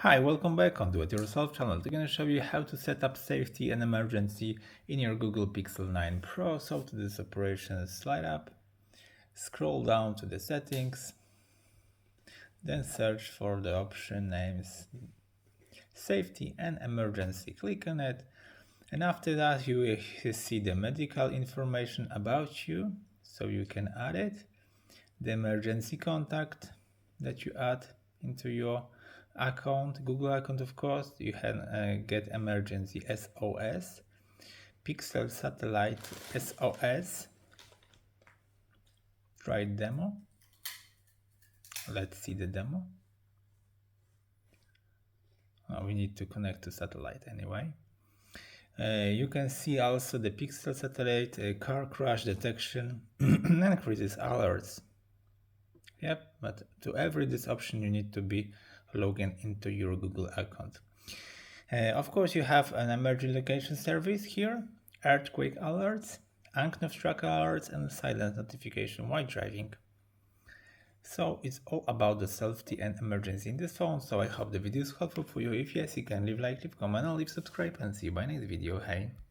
Hi, welcome back on Do It Yourself channel. I'm going to show you how to set up safety and emergency in your Google Pixel 9 Pro. So to this operation, slide up, scroll down to the settings, then search for the option names safety and emergency. Click on it, and after that you will see the medical information about you, so you can add it, the emergency contact that you add into your account, Google account. Of course, you can get emergency SOS, pixel satellite SOS. Try demo. Let's see the demo. We need to connect to satellite anyway. You can see also the pixel satellite car crash detection and crisis alerts. Yep, but to every this option you need to be logged into your Google account. Of course, you have an emergency location service here, earthquake alerts, unknown track alerts, and silent notification while driving. So it's all about the safety and emergency in this phone. So I hope the video is helpful for you. If yes, you can leave like, leave comment, and leave subscribe, and see you by next video. Hey.